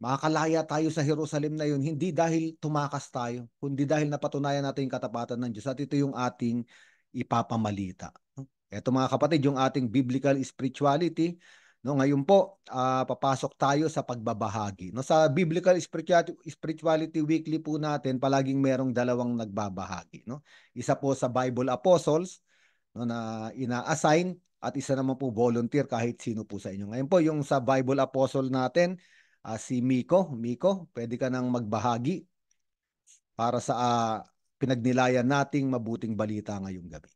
makakalaya tayo sa Jerusalem na yun, hindi dahil tumakas tayo, kundi dahil napatunayan natin yung katapatan ng Diyos. At ito yung ating ipapamalita. Ito mga kapatid, yung ating biblical spirituality. No, ngayon po, papasok tayo sa pagbabahagi. No, sa biblical spirituality weekly po natin, palaging merong dalawang nagbabahagi. No? Isa po sa Bible Apostles, no, na ina-assign, at isa naman po volunteer kahit sino po sa inyo. Ngayon po, yung sa Bible Apostle natin, si Miko. Miko, pwede ka nang magbahagi para sa pinagnilayan nating mabuting balita ngayong gabi.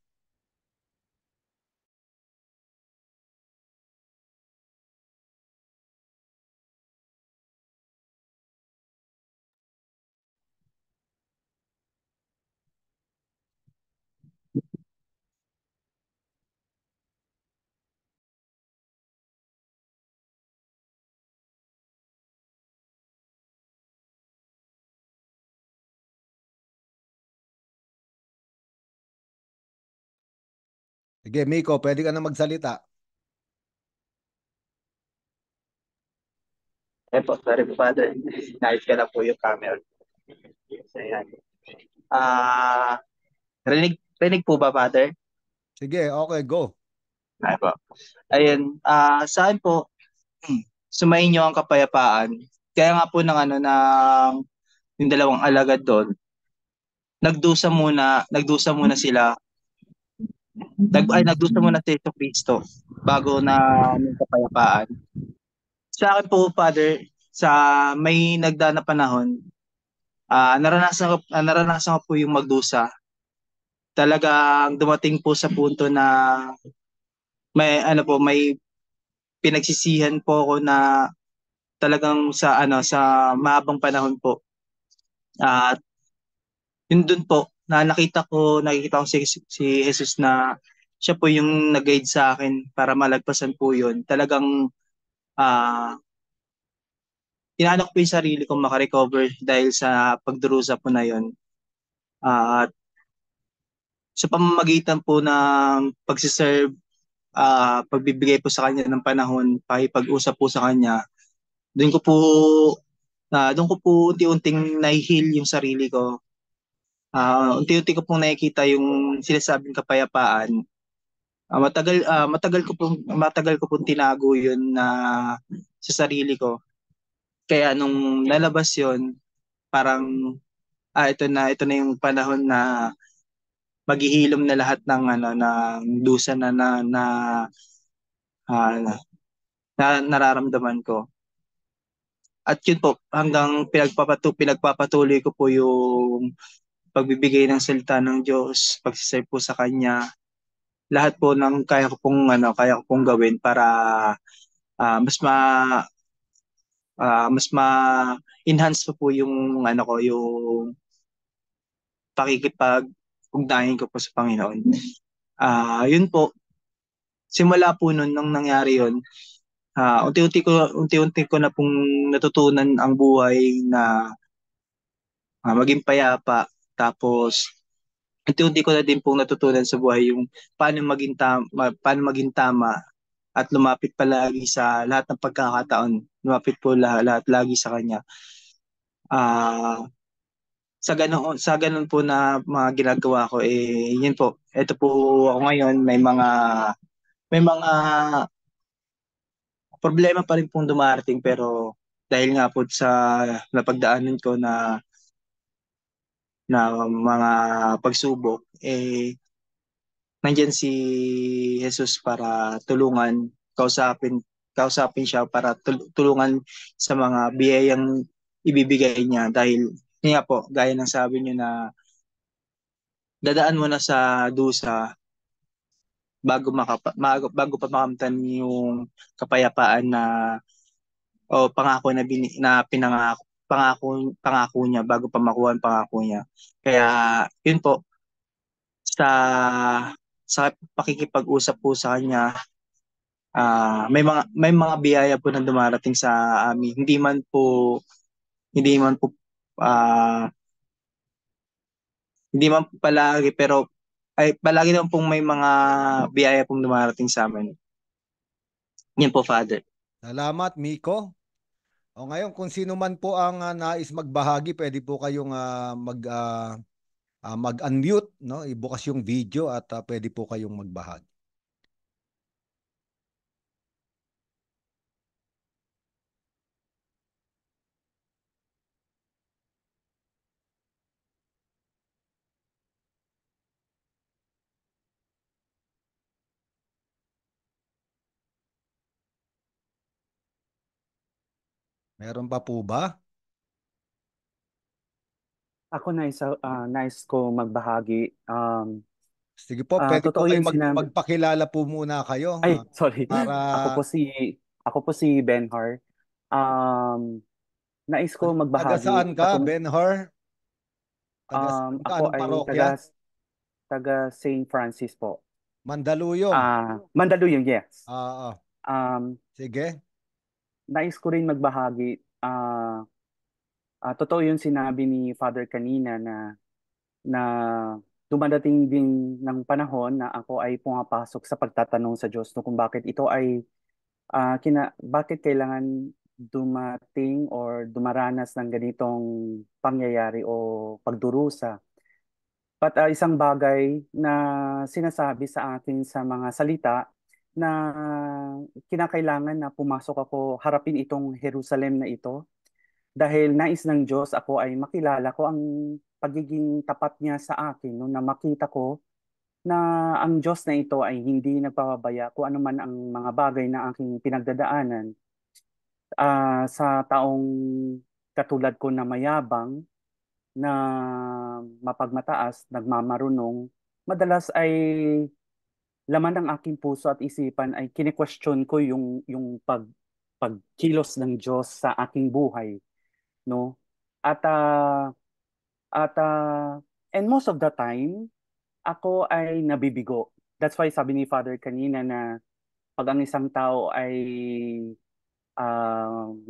Sige, Miko, pwede ka na magsalita. Sorry po, Father. Nais ka na po yung camera. Yes, ayan. Rinig po ba, Father? Sige, okay, go. Ay po. Ayun, saan po, sumainyo ang kapayapaan. Kaya nga po ng yung dalawang alagad doon, nagdusa muna sila, nagdusa muna si Kristo bago na yung kapayapaan. Sa akin po, Father, sa may nagdaan na panahon, naranasan ko po yung magdusa. Talagang dumating po sa punto na may pinagsisihan po ako na talagang sa mahabang panahon po. At yun dun po na nakikita ko si Jesus na siya po yung nag-guide sa akin para malagpasan po yun. Talagang ah inaano ko po yung sarili kong makarecover dahil sa pagdurusa po na yun. At sa pamamagitan po ng pagsiserve, pagbibigay po sa kanya ng panahon, pakipag-usap po sa kanya, doon ko po Doon ko po unti-unting nahi-heal yung sarili ko. Unti-unti ko pong nakikita yung sinasabing kapayapaan. Matagal ko pong tinago yun na sa sarili ko. Kaya nung lalabas yun, parang ito na yung panahon na maghihilom na lahat ng ng dusa ah, na nararamdaman ko. At yun po, hanggang pinagpapatuloy ko po yung pagbibigay ng salita ng Diyos, pagsiserve po sa Kanya, lahat po ng kaya ko pong gawin para ah, mas ma mas ma-enhance po yung yung pakikipag-ugnayan ko po sa Panginoon. Yun po, simula po nun nung nangyari yun, unti-unti ko na pong natutunan ang buhay na maging payapa. Tapos unti-unti ko na din pong natutunan sa buhay yung paano maging tama at lumapit palagi sa lahat ng pagkakataon. Lumapit po lahat lagi sa kanya. Sa ganun po na mga ginagawa ko yun po. Ito po ako ngayon may mga problema pa rin pong dumarating, pero dahil nga po sa napagdaanan ko na mga pagsubok, nandyan si Jesus para kausapin siya para tulungan sa mga biyayang ibibigay niya, dahil yun nga po, gaya ng sabi niyo na dadaan mo na sa dusa bago pa makamtan yung kapayapaan o pangako na pangako niya bago pa makuha ang pangako niya. Kaya yun po, sa pakikipag-usap po sa kanya, may mga biyaya po na dumarating sa amin. Hindi man po ah, hindi man po palagi, pero palagi naman pong may mga biyaya pong dumarating sa amin. Yan po, Father. Salamat, Miko. O ngayon, kung sino man po ang nais magbahagi, pwede po kayong mag-unmute, no? Ibukas yung video at pwede po kayong magbahagi. Meron pa po ba? Ako nice ko magbahagi. Sige po, pwede po Totoo kayo yung sinabi. magpakilala po muna kayo Sorry. para Ako po si Benhar. Um, Nais ko taga saan magbahagi ka, Ben-Hur? Taga saan ka? ako Anong ay parokya? taga St. Francis po. Mandaluyong. Mandaluyong, yes. Ah, Um, sige. Nais ko rin magbahagi. Totoo yung sinabi ni Father kanina na dumadating din ng panahon na ako ay pumapasok sa pagtatanong sa Diyos no, kung bakit ito ay bakit kailangan dumating or dumaranas ng ganitong pangyayari o pagdurusa. But isang bagay na sinasabi sa akin sa mga salita na kinakailangan na pumasok ako harapin itong Jerusalem na ito dahil nais ng Diyos ako ay makilala ko ang pagiging tapat niya sa akin no, na makita ko na ang Diyos na ito ay hindi nagpapabaya kung ano man ang mga bagay na aking pinagdadaanan. Sa taong katulad ko na mayabang, na mapagmataas, nagmamarunong, madalas ay laman ng aking puso at isipan ay kine-question ko yung pagkilos ng Diyos sa aking buhay, no? At ah, and most of the time, ako ay nabibigo. That's why sabi ni Father kanina na pag ang isang tao ay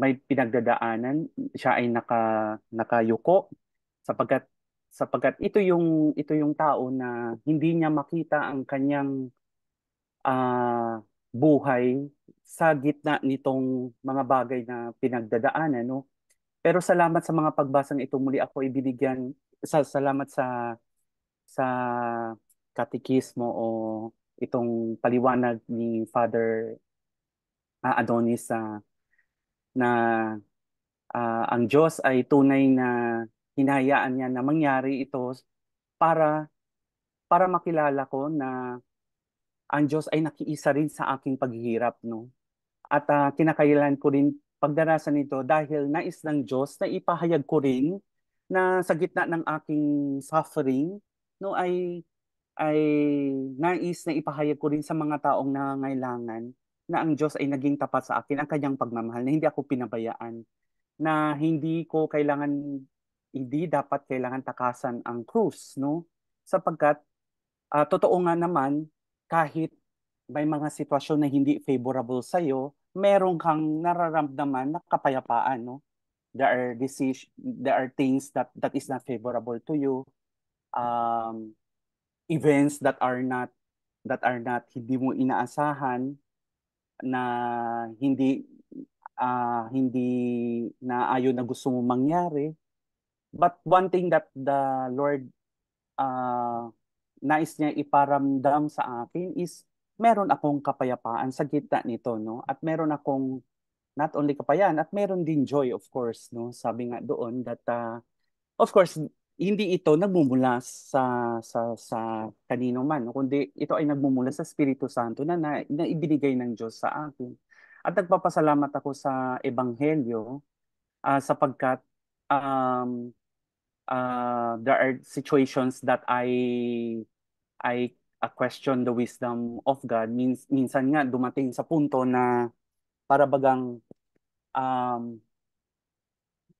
may pinagdadaanan, siya ay nakayuko sapagkat ito yung tao na hindi niya makita ang kanyang buhay sa gitna nitong mga bagay na pinagdadaanan, no? Pero salamat sa mga pagbasang ito, muli ako ibinigyan, salamat sa katekismo o itong paliwanag ni Father Adonis na ang Diyos ay tunay na hinahayaan niya na mangyari ito para para makilala ko na ang Diyos ay nakiisa rin sa aking paghihirap, no? At kinakailangan ko rin pagdarasan nito dahil nais ng Diyos na ipahayag ko rin na sa gitna ng aking suffering, no, ay nais na ipahayag ko rin sa mga taong nangangailangan na ang Diyos ay naging tapat sa akin, ang kanyang pagmamahal, na hindi ako pinabayaan, na hindi dapat kailangan takasan ang krus, no? Sapagkat totoo nga naman, kahit may mga sitwasyon na hindi favorable sa iyo, meron kang nararamdaman na kapayapaan, no? There are things that is not favorable to you. Events that are not hindi mo inaasahan, na hindi na ayon na gusto mo mangyari. But one thing that the Lord nais niya iparamdam sa akin is meron akong kapayapaan sa gitna nito, no? At meron akong not only kapayapaan, at meron din joy, of course, no? Sabi nga doon that of course hindi ito nagmumula sa kanino man, no? Kundi ito ay nagmumula sa Espiritu Santo na ibinigay ng Diyos sa akin. At nagpapasalamat ako sa Ebanghelyo sapagkat there are situations that I question the wisdom of God. Minsan nga dumating sa punto na para bagang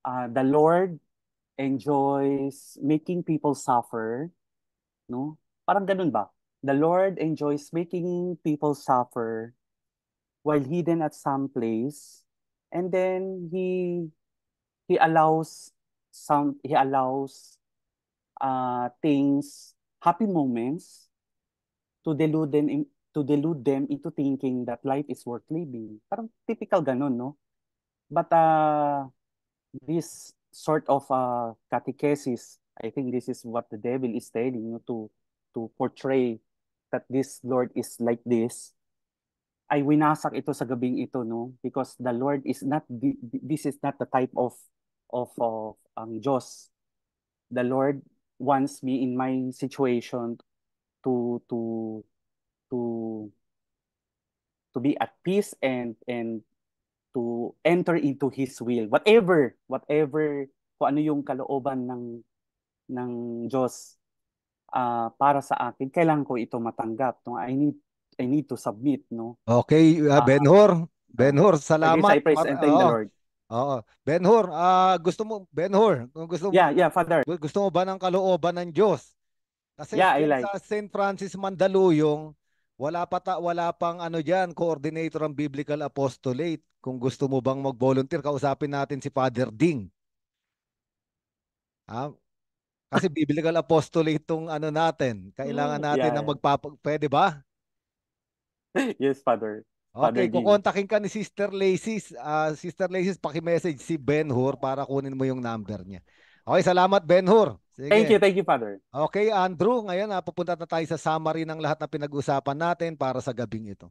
the Lord enjoys making people suffer, no? Parang ganun ba? The Lord enjoys making people suffer while hidden at some place, and then he allows things, happy moments, to delude them into thinking that life is worth living. Parang typical ganun, no? But this sort of catechesis, I think this is what the devil is telling you, to portray that this Lord is like this. Ay winasak ito sa gabing ito, no? Because the Lord is not this is not the type of Diyos. The Lord wants me in my situation to be at peace and to enter into His will. Whatever kung ano yung kalooban ng Diyos para sa akin, kailangan ko ito matanggap. No? I need to submit, no? Okay, Benhur. Benhur, For this salamat. I praise and thank the Lord. Oo. Benhur, Benhur, kung Yeah, Father. gusto mo ba ng kalooban ng Diyos? Kasi Yeah, I diyan like. sa St. Francis Mandaluyong, wala pang ano diyan, coordinator ng Biblical Apostolate. Kung gusto mo bang mag-volunteer, kausapin natin si Father Ding. Kasi Biblical Apostolate itong ano natin. Kailangan natin na pwede ba? Yes, Father. Okay, Father Ding. kukontakin ka ni Sister Lacey. Sister Lacey, paki-message si Benhur para kunin mo yung number niya. Okay, salamat Benhur. Sige. Thank you, Father. Okay, Andrew, ngayon pupunta na tayo sa summary ng lahat na pinag-usapan natin para sa gabing ito.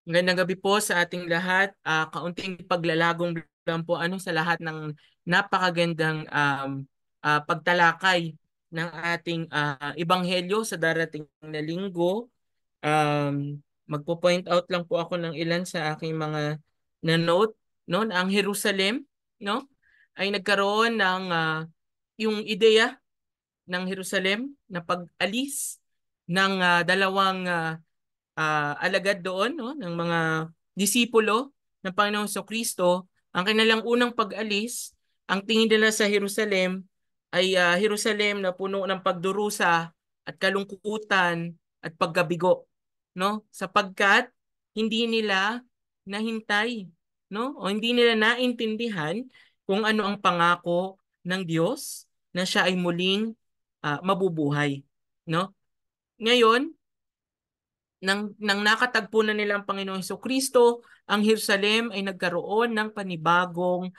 Magandang gabi po sa ating lahat. Kaunting paglalagong lang po sa lahat ng napakagandang pagtalakay ng ating ebanghelyo sa darating na linggo. Magpo-point out lang po ako ng ilan sa aking mga na-note, no? Ang Jerusalem, no, ay nagkaroon ng yung ideya ng Jerusalem na pag-alis ng dalawang alagad doon, no, ng mga disipulo ng Panginoong Kristo. Ang kanilang unang pag-alis, ang tingin nila sa Jerusalem ay Jerusalem na puno ng pagdurusa at kalungkutan at pagkabigo, no? Sapagkat hindi nila nahintay, no? O hindi nila naintindihan kung ano ang pangako ng Diyos na siya ay muling mabubuhay, no? Ngayon, nang nakatagpo na nila ang Panginoong Hesukristo, ang Jerusalem ay nagkaroon ng panibagong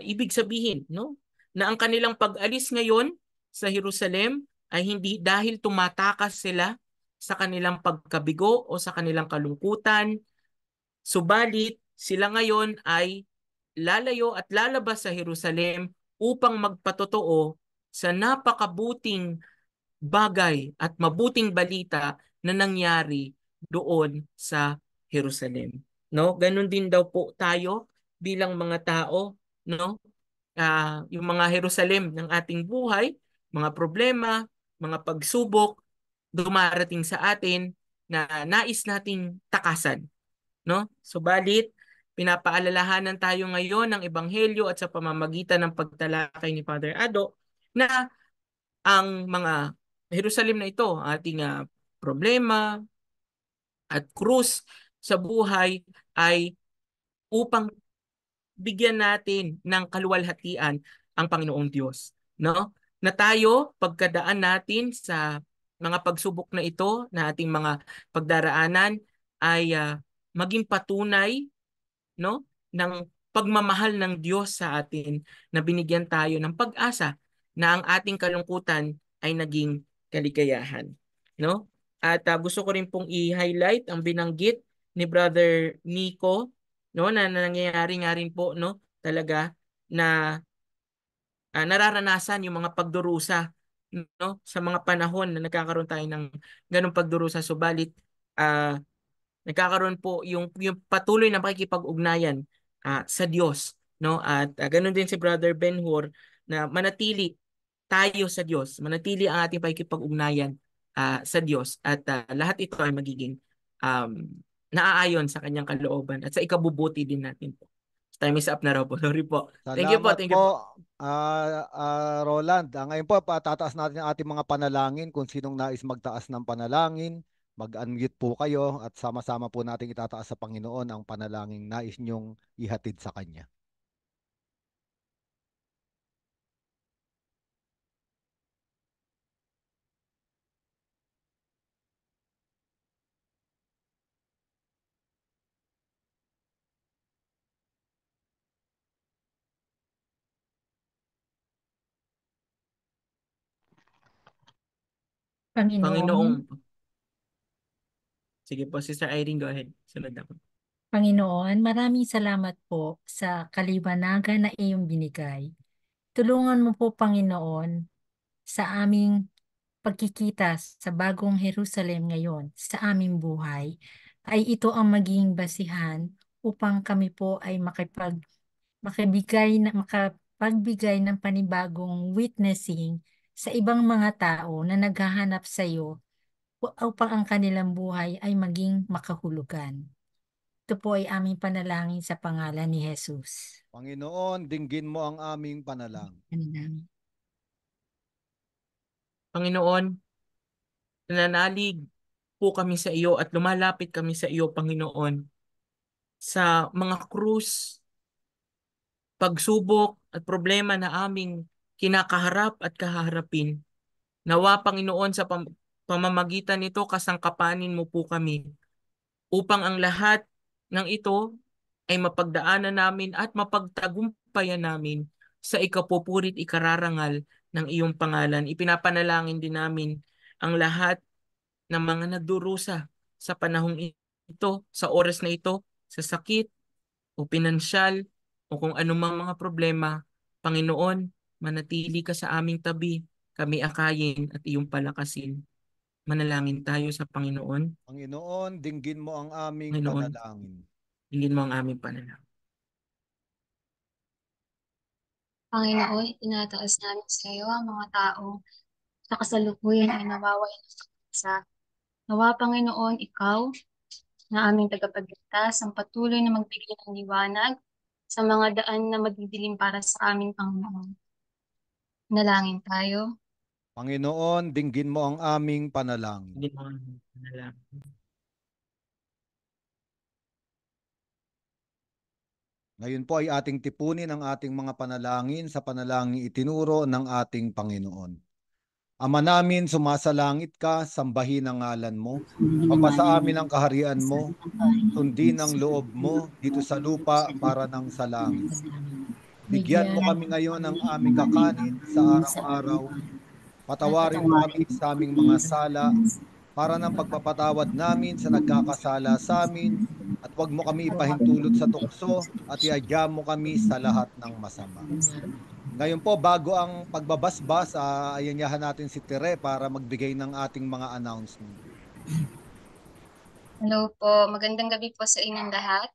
ibig sabihin, no? Na ang kanilang pag-alis ngayon sa Jerusalem ay hindi dahil tumatakas sila sa kanilang pagkabigo o sa kanilang kalungkutan, subalit sila ngayon ay lalayo at lalabas sa Jerusalem upang magpatotoo sa napakabuting bagay at mabuting balita na nangyari doon sa Jerusalem. No? Ganun din daw po tayo bilang mga tao, no? Yung mga Jerusalem ng ating buhay, mga problema, mga pagsubok dumarating sa atin na nais nating takasan, no? Subalit pinapaalalahanan tayo ngayon ng ebanghelyo at sa pamamagitan ng pagtalakay ni Father Ado na ang mga Jerusalem na ito, ating problema at krus sa buhay ay upang bigyan natin ng kaluwalhatian ang Panginoong Diyos, no? Na tayo pagkadaan natin sa mga pagsubok na ito na ating mga pagdaraanan ay maging patunay, no, ng pagmamahal ng Diyos sa atin na binigyan tayo ng pag-asa na ang ating kalungkutan ay naging kaligayahan, no? At gusto ko rin pong i-highlight ang binanggit ni Brother Nico, no, na nangyayari nga rin po, no, talaga na nararanasan yung mga pagdurusa, no, sa mga panahon na nagkakaroon tayo ng ganung pagdurusa. Subalit nagkakaroon po yung patuloy na pakikipag-ugnayan sa Diyos, no? At ganun din si Brother Ben-Hur na manatili tayo sa Diyos, manatili ang ating pakikipag-ugnayan sa Diyos at lahat ito ay magiging naaayon sa kanyang kalooban at sa ikabubuti din natin po. Time is up na raw po. Sorry po. Thank you po, Salamat thank you po. po, Roland. Ngayon po, patataas natin ang ating mga panalangin. Kung sinong nais magtaas ng panalangin, mag-unmute po kayo at sama-sama po natin itataas sa Panginoon ang panalangin nais niyong ihatid sa Kanya. Panginoon, Panginoong, sige po, Sister Irene, go ahead. Sunod ako. Panginoon, maraming salamat po sa kaliwanagan na iyong binigay. Tulungan mo po, Panginoon, sa aming pagkikita sa bagong Jerusalem ngayon, sa aming buhay, ay ito ang maging basihan upang kami po ay makapagbigay ng panibagong witnessing sa ibang mga tao na naghahanap sa iyo upang ang kanilang buhay ay maging makahulugan. Ito po ay aming panalangin sa pangalan ni Jesus. Panginoon, dinggin mo ang aming panalangin. Amen. Panginoon, nananalig po kami sa iyo at lumalapit kami sa iyo, Panginoon, sa mga krus, pagsubok at problema na aming kinakaharap at kaharapin. Nawa, Panginoon, sa pamamagitan nito, kasangkapanin mo po kami upang ang lahat ng ito ay mapagdaanan namin at mapagtagumpayan namin sa ikapupurit ikararangal ng iyong pangalan. Ipinapanalangin din namin ang lahat ng mga nagdurusa sa panahong ito, sa oras na ito, sa sakit o pinansyal o kung anumang mga problema. Panginoon, manatili ka sa aming tabi, kami akayin at iyong palakasin. Manalangin tayo sa Panginoon. Panginoon, dinggin mo ang aming Panginoon, panalangin. hingin mo ang aming panalangin. Panginoon, tinataas namin sa iyo ang mga tao sa kasalukuyan ay nawaway sa nawa, Panginoon, ikaw na aming tagapagligtas ang patuloy na magbigay ng liwanag sa mga daan na magdidilim para sa aming Panginoon. Nalangin tayo. Panginoon, dinggin mo ang aming panalangin. Hingin mo ang aming panalangin. Ngayon po ay ating tipunin ang ating mga panalangin sa panalangin itinuro ng ating Panginoon. Ama namin, sumasalangit ka, sambahin ang ngalan mo. Pagpasa amin ang kaharian mo, sundin ang loob mo dito sa lupa para nang sa langit. Bigyan mo kami ngayon ng aming kakanin sa araw-araw. Patawarin mo kami sa aming mga sala para ng pagpapatawad namin sa nagkakasala sa amin, at huwag mo kami ipahintulot sa tukso at iadya mo kami sa lahat ng masama. Ngayon po, bago ang pagbabasbas, ayanyahan natin si Tere para magbigay ng ating mga announcement. Hello po, magandang gabi po sa inyong lahat.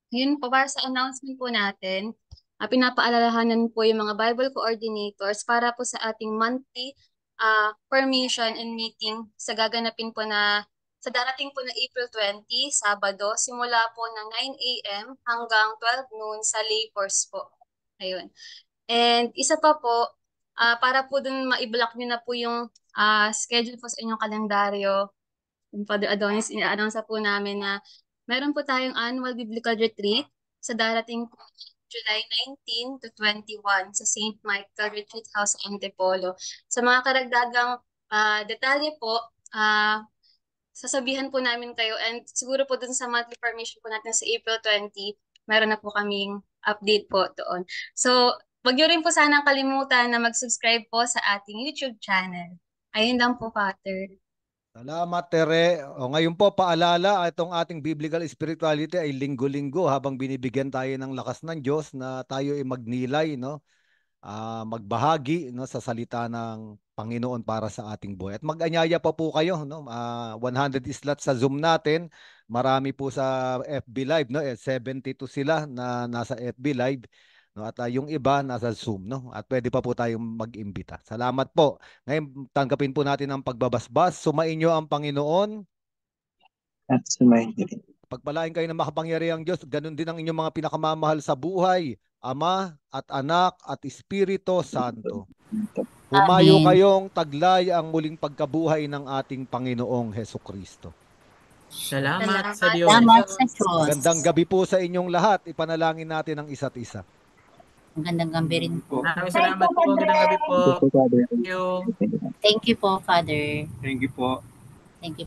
Yun po, para sa announcement po natin, pinapaalalahanan po yung mga Bible coordinators para po sa ating monthly permission and meeting sa gaganapin po na sa darating po na April 20, Sabado, simula po ng 9 a.m. hanggang 12 noon sa Lay Course po. Ayun. And isa pa po, para po dun ma-block nyo na po yung schedule po sa inyong kalendaryo, Father Adonis, ina-announce po namin na meron po tayong annual biblical retreat sa darating po July 19 to 21 sa St. Michael Retreat House Antipolo. Sa mga karagdagang detalye po, sasabihan po namin kayo, and siguro po dun sa monthly permission po natin sa April 20, meron na po kaming update po doon. So, wag niyo rin po sanang kalimutan na mag-subscribe po sa ating YouTube channel. Ayun lang po, Father. Salamat, Tere. O, ngayon po, paalala, itong ating biblical spirituality ay linggo-linggo habang binibigyan tayo ng lakas ng Diyos na tayo ay magnilay, no? Magbahagi, no, sa salita ng Panginoon para sa ating buhay. At mag-anyaya pa po kayo, no? 100 slots sa Zoom natin. Marami po sa FB Live, no? 72 sila na nasa FB Live, no? At yung iba nasa Zoom, no? At pwede pa po tayong mag-imbita. Salamat po. Ngayon, tanggapin po natin ang pagbabasbas. Sumainyo ang Panginoon. At sumayin niyo rin. Pagpalain kayo ng makapangyarihang Diyos, ganun din ang inyong mga pinakamamahal sa buhay, Ama at Anak at Espiritu Santo. Humayo kayong taglay ang muling pagkabuhay ng ating Panginoong Hesukristo. Salamat sa Diyos. Salamat sa Diyos. Magandang gabi po sa inyong lahat. Ipanalangin natin ang isa't isa. Magandang gabi rin po. Maraming salamat po. Magandang gabi po. Thank you. Thank you po, Father. Thank you po. Thank you.